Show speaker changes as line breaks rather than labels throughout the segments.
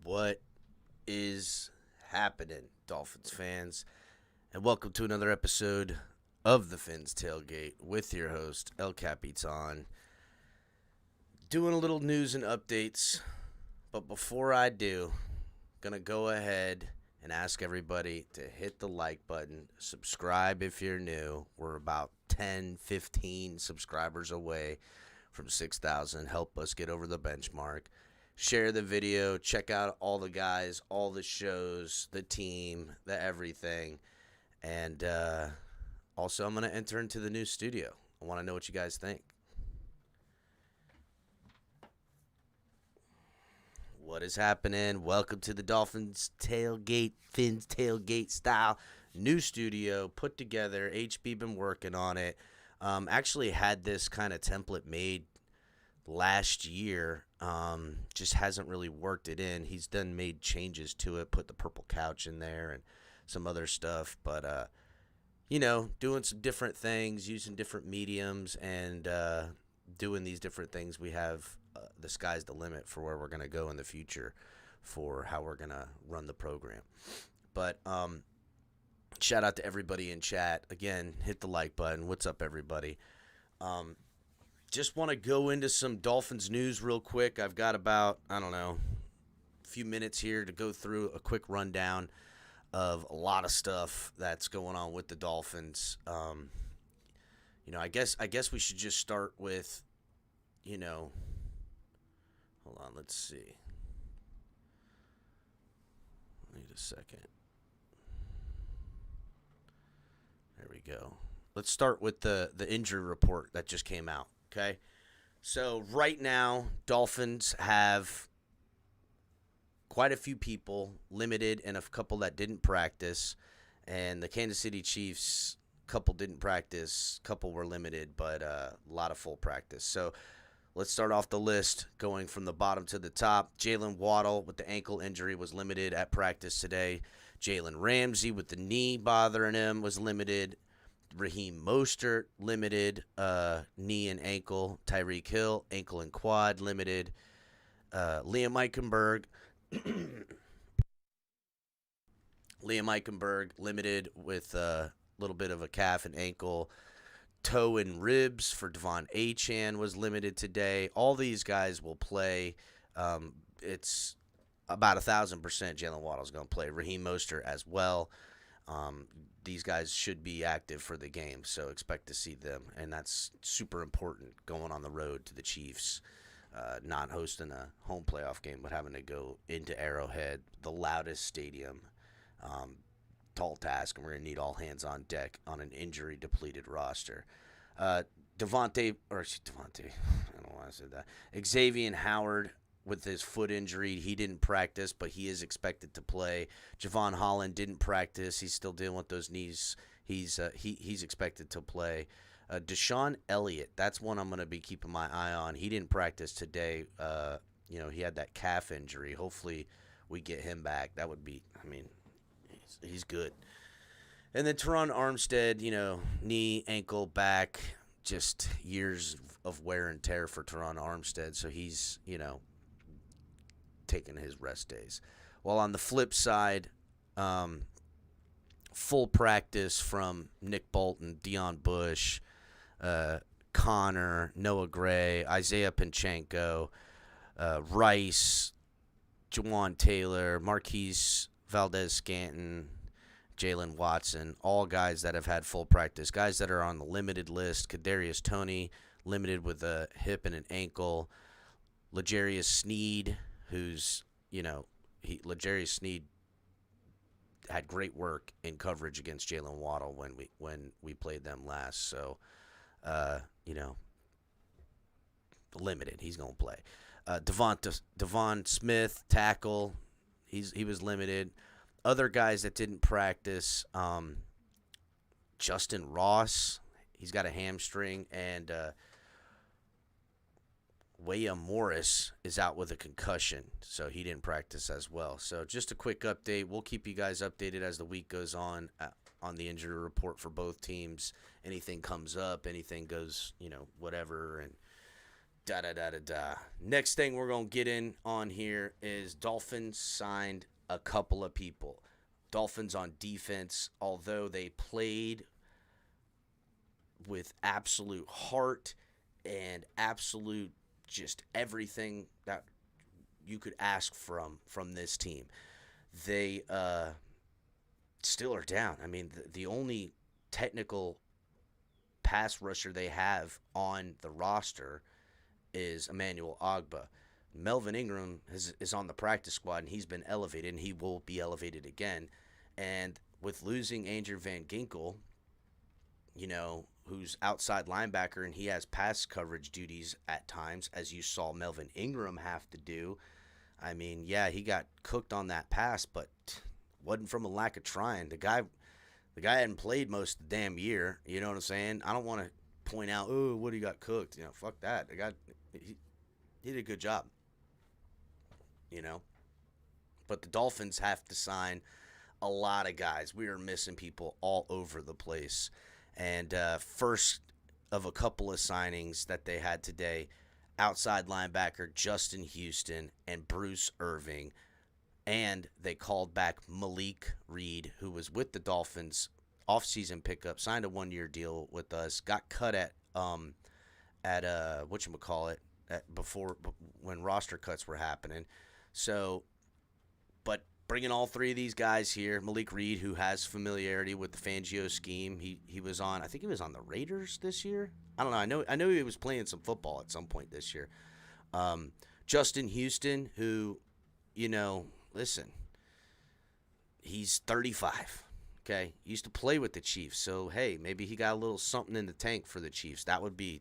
What is happening, Dolphins fans? And welcome to another episode of the Fins Tailgate with your host, El Capitan. Doing a little news and updates, but before I do, gonna go ahead and ask everybody to hit the like button, subscribe if you're new. We're about 10, 15 subscribers away from 6,000. Help us get over the benchmark. Share the video, check out all the guys, all the shows, the team, the everything. And also, I'm going to enter into the new studio. I want to know what you guys think. What is happening? Welcome to the Dolphins Tailgate, Fins Tailgate style new studio put together. HB been working on it. Actually had this kind of template made last year. Just hasn't really worked it in. He's made changes to it, put the purple couch in there and some other stuff, but doing some different things, using different mediums, and doing these different things. We have the sky's the limit for where we're going to go in the future for how we're going to run the program. But shout out to everybody in chat. Again, hit the like button. What's up, everybody? Just want to go into some Dolphins news real quick. I've got about, a few minutes here to go through a quick rundown of a lot of stuff that's going on with the Dolphins. I guess we should just start with, hold on, let's see. Wait a second. There we go. Let's start with the injury report that just came out. Okay, so right now, Dolphins have quite a few people limited and a couple that didn't practice. And the Kansas City Chiefs, couple didn't practice, couple were limited, but a lot of full practice. So let's start off the list going from the bottom to the top. Jalen Waddle with the ankle injury was limited at practice today. Jalen Ramsey with the knee bothering him was limited. Raheem Mostert, limited, knee and ankle. Tyreek Hill, ankle and quad, limited. Liam Eichenberg, limited with a little bit of a calf and ankle. Toe and ribs for Devon Achane was limited today. All these guys will play. It's about 1,000% Jalen Waddle's going to play. Raheem Mostert as well. These guys should be active for the game, so expect to see them, and that's super important going on the road to the Chiefs, not hosting a home playoff game, but having to go into Arrowhead, the loudest stadium. Tall task, and we're going to need all hands on deck on an injury-depleted roster. Devontae, I don't know why I said that. Xavier Howard, with his foot injury, he didn't practice, but he is expected to play. Javon Holland didn't practice. He's still dealing with those knees. He's expected to play. Deshaun Elliott, that's one I'm going to be keeping my eye on. He didn't practice today. He had that calf injury. Hopefully we get him back. That would be, he's good. And then Teron Armstead, knee, ankle, back, just years of wear and tear for Teron Armstead. So he's, taking his rest days. While on the flip side, full practice from Nick Bolton, Deion Bush, Connor, Noah Gray, Isaiah Panchenko, Rice, Jawan Taylor, Marquise Valdez-Scantling, Jalen Watson, all guys that have had full practice. Guys that are on the limited list, Kadarius Toney, limited with a hip and an ankle. L'Jarius Sneed, who's, L'Jarius Sneed had great work in coverage against Jalen Waddle when we played them last. So, limited. He's going to play. Devon Smith, tackle. He was limited. Other guys that didn't practice, Justin Ross, he's got a hamstring, and William Morris is out with a concussion, so he didn't practice as well. So just a quick update. We'll keep you guys updated as the week goes on the injury report for both teams. Anything comes up, anything goes, whatever, and Da da da da da. Next thing we're gonna get in on here is Dolphins signed a couple of people. Dolphins on defense, although they played with absolute heart and absolute just everything that you could ask from this team. They still are down. I mean, the only technical pass rusher they have on the roster is Emmanuel Ogba. Melvin Ingram is on the practice squad, and he's been elevated, and he will be elevated again. And with losing Andrew Van Ginkel, who's outside linebacker, and he has pass coverage duties at times, as you saw Melvin Ingram have to do. I mean, yeah, he got cooked on that pass, but wasn't from a lack of trying. The guy hadn't played most of the damn year. You know what I'm saying? I don't want to point out, oh, what he got cooked. Fuck that. The guy, he did a good job. But the Dolphins have to sign a lot of guys. We are missing people all over the place. And first of a couple of signings that they had today, outside linebacker Justin Houston and Bruce Irving. And they called back Malik Reed, who was with the Dolphins, offseason pickup, signed a 1-year deal with us, got cut at whatchamacallit, before when roster cuts were happening. So, but bringing all three of these guys here, Malik Reed, who has familiarity with the Fangio scheme, he was on, I think he was on the Raiders this year. I don't know. I know he was playing some football at some point this year. Justin Houston, who, listen, he's 35. Okay, he used to play with the Chiefs, so hey, maybe he got a little something in the tank for the Chiefs. That would be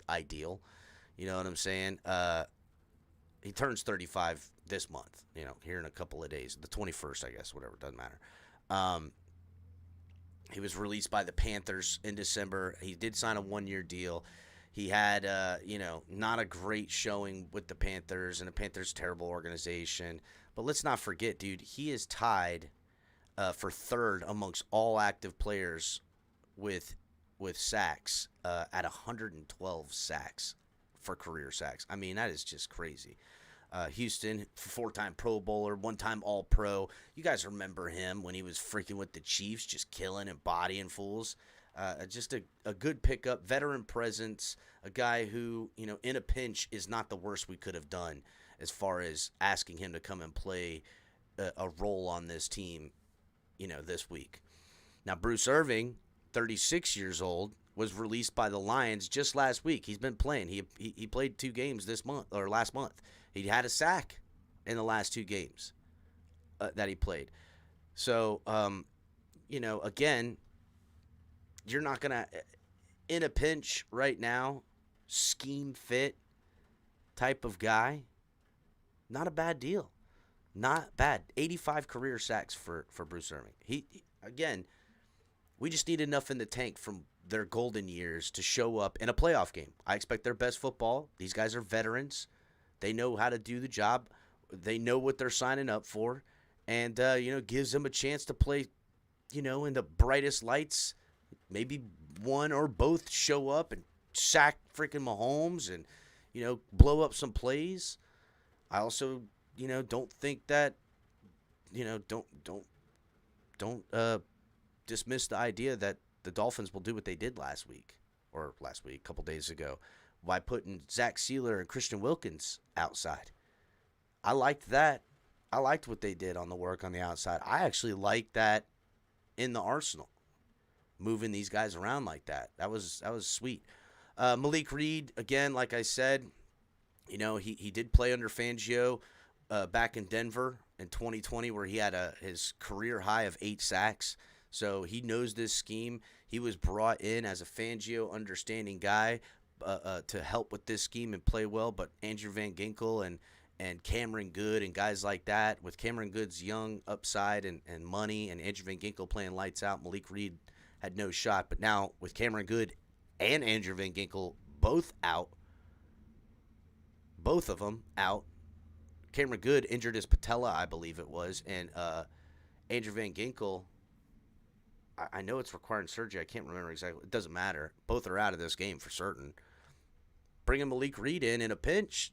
ideal. You know what I'm saying? He turns 35 this month. Here in a couple of days, the 21st, I guess. Whatever, doesn't matter. He was released by the Panthers in December. He did sign a 1-year deal. He had, not a great showing with the Panthers, and the Panthers' terrible organization. But let's not forget, dude, he is tied for third amongst all active players with sacks at 112 sacks for career sacks. I mean, that is just crazy. Houston, 4-time Pro Bowler, 1-time All-Pro. You guys remember him when he was freaking with the Chiefs, just killing and bodying fools. Just a good pickup, veteran presence, a guy who, in a pinch is not the worst we could have done as far as asking him to come and play a role on this team, this week. Now, Bruce Irving, 36 years old, was released by the Lions just last week. He's been playing. He played 2 games this month or last month. He had a sack in the last 2 games that he played. So, again, you're not going to, in a pinch right now, scheme fit type of guy, not a bad deal. Not bad. 85 career sacks for Bruce Irving. Again, we just need enough in the tank from their golden years to show up in a playoff game. I expect their best football. These guys are veterans. They know how to do the job. They know what they're signing up for. And, gives them a chance to play, in the brightest lights. Maybe one or both show up and sack freaking Mahomes and, blow up some plays. I also, don't think that, don't dismiss the idea that the Dolphins will do what they did a couple days ago, by putting Zach Sealer and Christian Wilkins outside. I liked that. I liked what they did on the work on the outside. I actually liked that in the arsenal, moving these guys around like that. That was sweet. Malik Reed, again, like I said, he did play under Fangio back in Denver in 2020, where he had his career high of 8 sacks. So he knows this scheme. He was brought in as a Fangio understanding guy to help with this scheme and play well. But Andrew Van Ginkel and Cameron Good and guys like that, with Cameron Good's young upside and money, and Andrew Van Ginkel playing lights out, Malik Reed had no shot. But now with Cameron Good and Andrew Van Ginkel both out, both of them out. Cameron Good injured his patella, I believe it was, and Andrew Van Ginkel, I know it's requiring surgery. I can't remember exactly. It doesn't matter. Both are out of this game for certain. bringing Malik Reed in a pinch,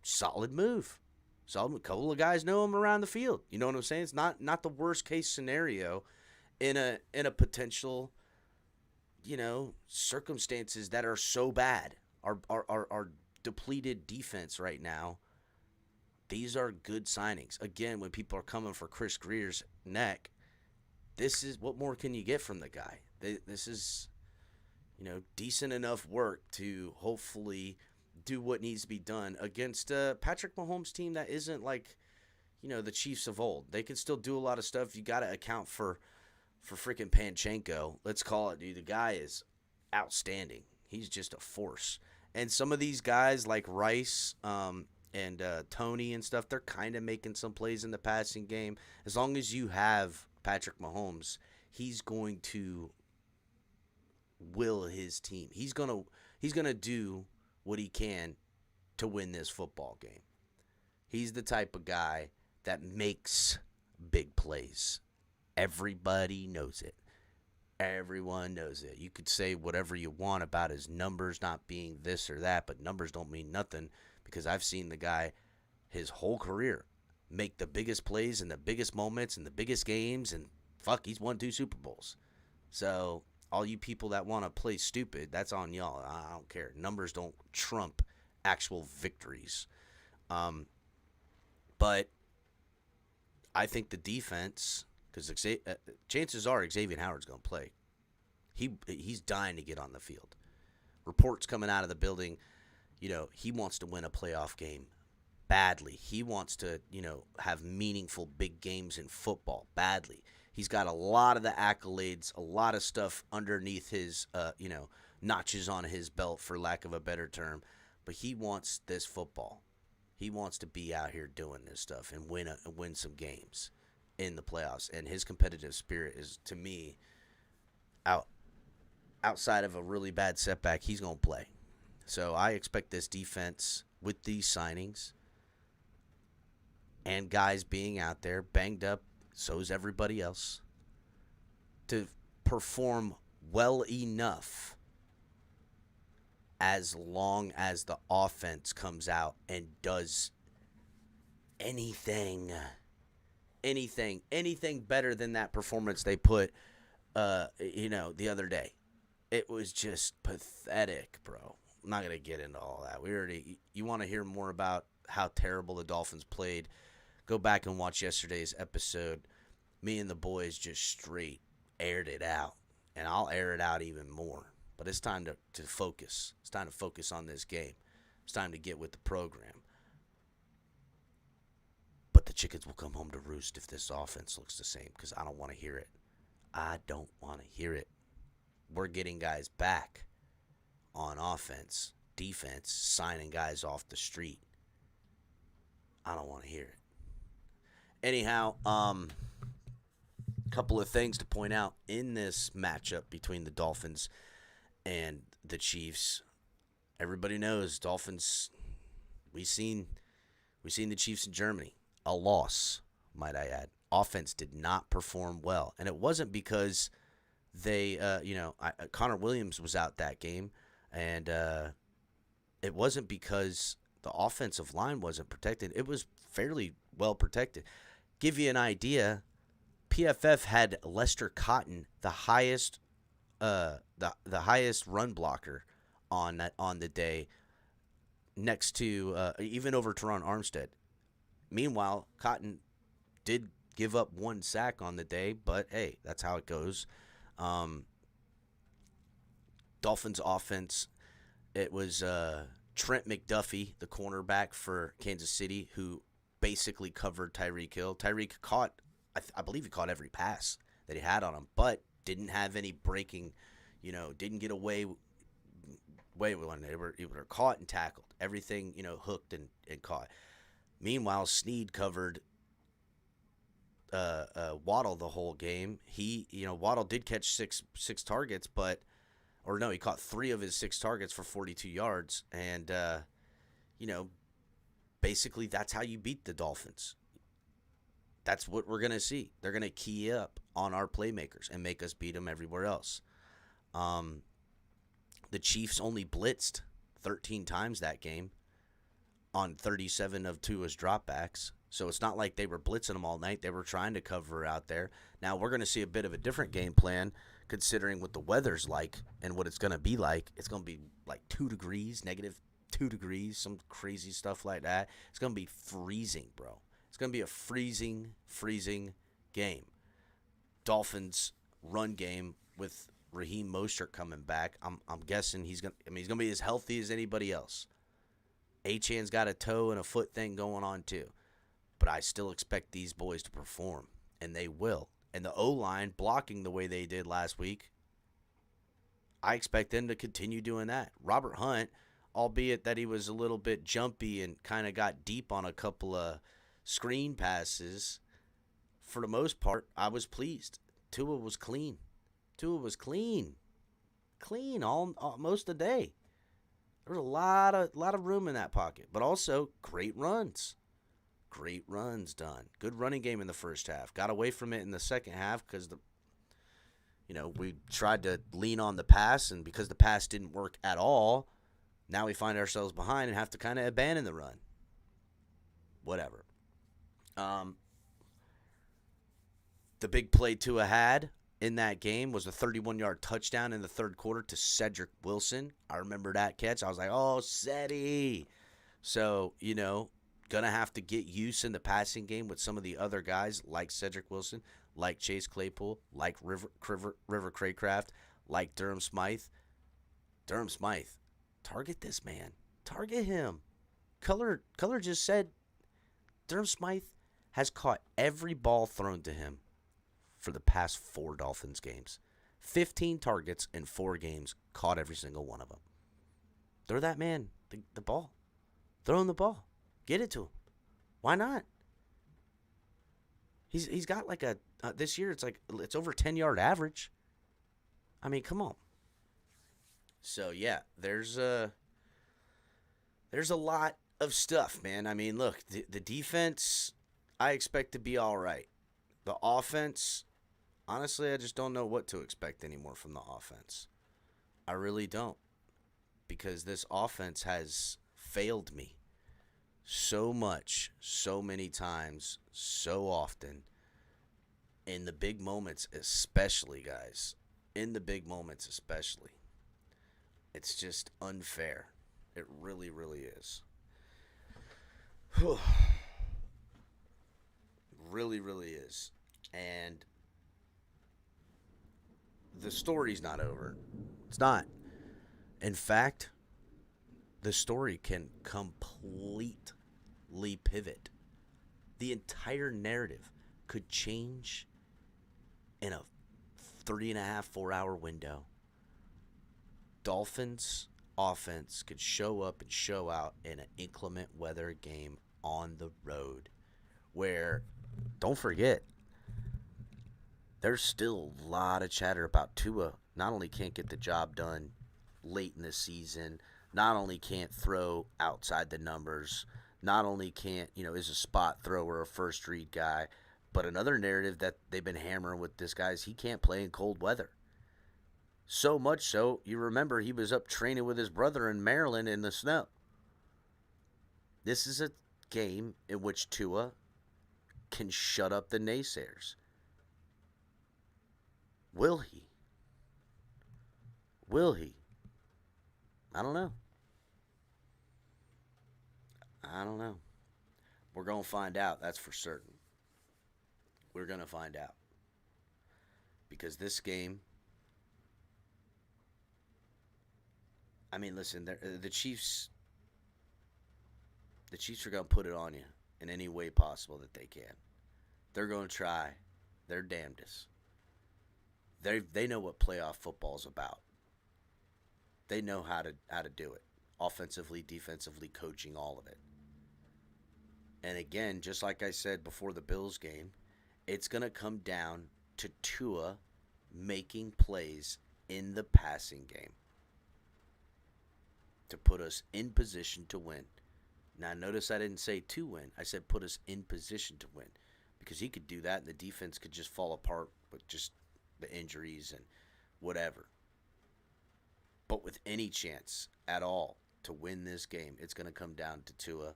solid move. So a couple of guys know him around the field. You know what I'm saying? It's not the worst case scenario in a potential, circumstances that are so bad. Our depleted defense right now. These are good signings. Again, when people are coming for Chris Greer's neck, this is what more can you get from the guy? This is, decent enough work to hopefully do what needs to be done against a Patrick Mahomes team that isn't like, the Chiefs of old. They can still do a lot of stuff. You got to account for freaking Panchenko. Let's call it, dude. The guy is outstanding. He's just a force. And some of these guys like Rice, and Tony and stuff, they're kind of making some plays in the passing game. As long as you have Patrick Mahomes, he's going to will his team. He's gonna do what he can to win this football game. He's the type of guy that makes big plays. Everybody knows it. Everyone knows it. You could say whatever you want about his numbers not being this or that, but numbers don't mean nothing. Because I've seen the guy his whole career make the biggest plays in the biggest moments in the biggest games, and he's won 2 Super Bowls. So all you people that want to play stupid, that's on y'all. I don't care. Numbers don't trump actual victories. But I think the defense, because chances are Xavier Howard's going to play. He's dying to get on the field. Reports coming out of the building. He wants to win a playoff game badly. He wants to, have meaningful big games in football badly. He's got a lot of the accolades, a lot of stuff underneath his, notches on his belt, for lack of a better term. But he wants this football. He wants to be out here doing this stuff and win some games in the playoffs. And his competitive spirit is, to me, outside of a really bad setback, he's going to play. So I expect this defense, with these signings and guys being out there banged up, so is everybody else, to perform well enough as long as the offense comes out and does anything better than that performance they put, the other day. It was just pathetic, bro. I'm not going to get into all that. You want to hear more about how terrible the Dolphins played, go back and watch yesterday's episode. Me and the boys just straight aired it out, and I'll air it out even more. But it's time to focus. It's time to focus on this game. It's time to get with the program. But the chickens will come home to roost if this offense looks the same, because I don't want to hear it. I don't want to hear it. We're getting guys back on offense, defense, signing guys off the street. I don't want to hear it. Anyhow, couple of things to point out in this matchup between the Dolphins and the Chiefs. Everybody knows Dolphins. We seen the Chiefs in Germany. A loss, might I add. Offense did not perform well, and it wasn't because they, Connor Williams was out that game. And it wasn't because the offensive line wasn't protected. It was fairly well protected. Give you an idea, PFF had Lester Cotton, the highest run blocker on the day, next to even over Teron Armstead. Meanwhile, Cotton did give up 1 sack on the day, but hey, that's how it goes. Dolphins offense, it was Trent McDuffie, the cornerback for Kansas City, who basically covered Tyreek Hill. Tyreek caught, I believe he caught every pass that he had on him, but didn't have any breaking, didn't get away when they were caught and tackled. Everything, hooked and caught. Meanwhile, Snead covered Waddle the whole game. Waddle did catch six targets, he caught 3 of his 6 targets for 42 yards. And, basically that's how you beat the Dolphins. That's what we're going to see. They're going to key up on our playmakers and make us beat them everywhere else. The Chiefs only blitzed 13 times that game on 37 of Tua's dropbacks. So it's not like they were blitzing them all night. They were trying to cover out there. Now we're going to see a bit of a different game plan considering what the weather's like and what it's going to be like. It's going to be like 2 degrees, negative 2 degrees, some crazy stuff like that. It's going to be freezing, bro. It's going to be a freezing game. Dolphins run game with Raheem Mostert coming back. I'm guessing he's going to be as healthy as anybody else. Achan's got a toe and a foot thing going on too. But I still expect these boys to perform, and they will. And the O-line blocking the way they did last week, I expect them to continue doing that. Robert Hunt, albeit that he was a little bit jumpy and kind of got deep on a couple of screen passes, for the most part, I was pleased. Tua was clean. Clean all most of the day. There was a lot of room in that pocket, but also great runs. Great runs done. Good running game in the first half. Got away from it in the second half because we tried to lean on the pass, and because the pass didn't work at all, now we find ourselves behind and have to kind of abandon the run. Whatever. The big play Tua had in that game was a 31-yard touchdown in the third quarter to Cedric Wilson. I remember that catch. I was like, oh, Ceddy. So, going to have to get used in the passing game with some of the other guys like Cedric Wilson, like Chase Claypool, like River Craycraft, like Durham Smythe. Durham Smythe, target this man. Target him. Color just said Durham Smythe has caught every ball thrown to him for the past 4 Dolphins games. 15 targets in 4 games, caught every single one of them. Throw that man the ball. Throw him the ball. Get it to him. Why not? He's got like this year it's over 10-yard average. I mean, come on. So yeah, there's a lot of stuff, man. I mean, look, the defense I expect to be all right. The offense, honestly, I just don't know what to expect anymore from the offense. I really don't, because this offense has failed me so much, so many times, so often. In the big moments especially, guys. In the big moments especially. It's just unfair. It really, really is. Really, really is. And the story's not over. It's not. In fact, the story can completely pivot. The entire narrative could change in a 3.5, 4-hour window. Dolphins offense could show up and show out in an inclement weather game on the road where, don't forget, there's still a lot of chatter about Tua. Not only can't get the job done late in the season, not only can't throw outside the numbers, not only can't, is a spot thrower, a first read guy, but another narrative that they've been hammering with this guy is he can't play in cold weather. So much so, you remember he was up training with his brother in Maryland in the snow. This is a game in which Tua can shut up the naysayers. Will he? Will he? I don't know. We're going to find out, that's for certain. We're going to find out. Because this game, I mean, listen, the Chiefs are going to put it on you in any way possible that they can. They're going to try their damnedest. They know what playoff football's about. They know how to do it. Offensively, defensively, coaching, all of it. And again, just like I said before the Bills game, it's going to come down to Tua making plays in the passing game to put us in position to win. Now, notice I didn't say to win. I said put us in position to win, because he could do that and the defense could just fall apart with just the injuries and whatever. But with any chance at all to win this game, it's going to come down to Tua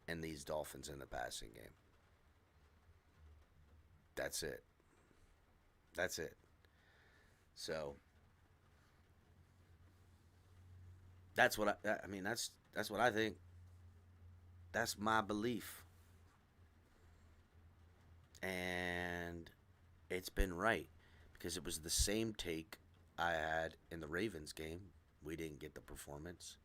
and these Dolphins in the passing game. That's it. That's it. So that's what I mean. That's what I think. That's my belief, and it's been right because it was the same take I had in the Ravens game. We didn't get the performance.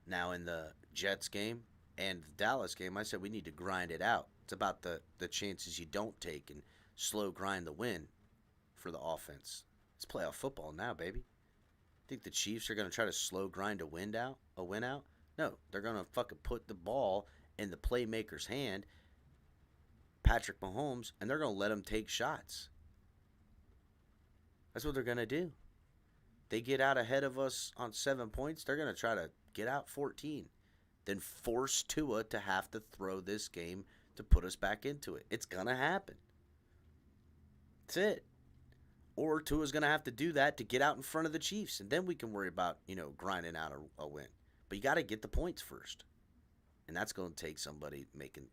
Now in the Jets game and the Dallas game, I said we need to grind it out. It's about the chances you don't take and slow grind the win for the offense. It's playoff football now, baby. Think the Chiefs are going to try to slow grind a win out? No, they're going to fucking put the ball in the playmaker's hand, Patrick Mahomes, and they're going to let him take shots. That's what they're going to do. They get out ahead of us on 7 points, they're going to try to get out 14. Then force Tua to have to throw this game to put us back into it. It's going to happen. That's it. Or Tua's going to have to do that to get out in front of the Chiefs, and then we can worry about, grinding out a win. But you got to get the points first, and that's going to take somebody making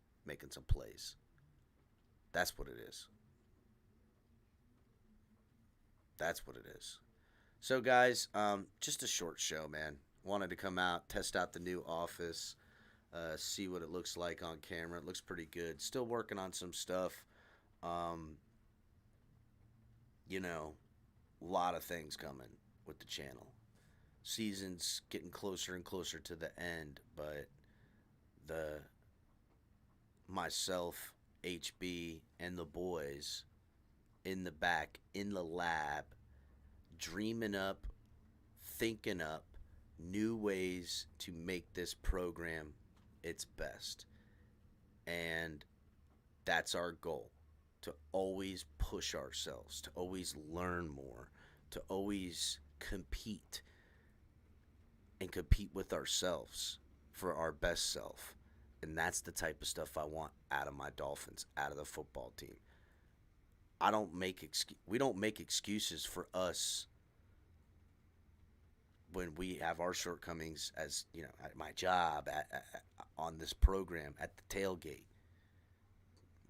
some plays. That's what it is. That's what it is. So, guys, just a short show, man. Wanted to come out, test out the new office, see what it looks like on camera. It looks pretty good. Still working on some stuff. A lot of things coming with the channel. Season's getting closer and closer to the end, but myself, HB, and the boys in the back, in the lab, dreaming up, thinking up new ways to make this program its best. And that's our goal. To always push ourselves, to always learn more, to always compete and compete with ourselves for our best self. And that's the type of stuff I want out of my Dolphins, out of the football team. We don't make excuses for us when we have our shortcomings, as at my job, on this program, at the tailgate.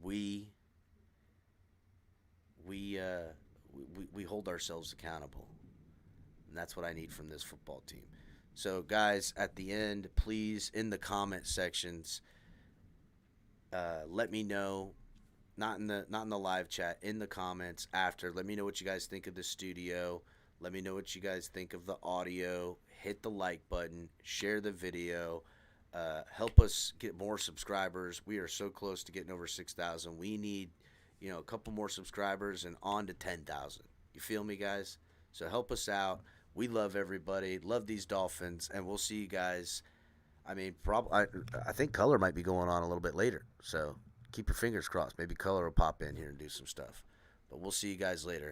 We hold ourselves accountable, and that's what I need from this football team. So, guys, at the end, please, in the comment sections, let me know. Not in the live chat, in the comments after. Let me know what you guys think of the studio. Let me know what you guys think of the audio. Hit the like button. Share the video. Help us get more subscribers. We are so close to getting over 6,000. We need a couple more subscribers and on to 10,000. You feel me, guys? So help us out. We love everybody. Love these Dolphins, and we'll see you guys. I mean, I think Color might be going on a little bit later, so keep your fingers crossed. Maybe Color will pop in here and do some stuff. But we'll see you guys later.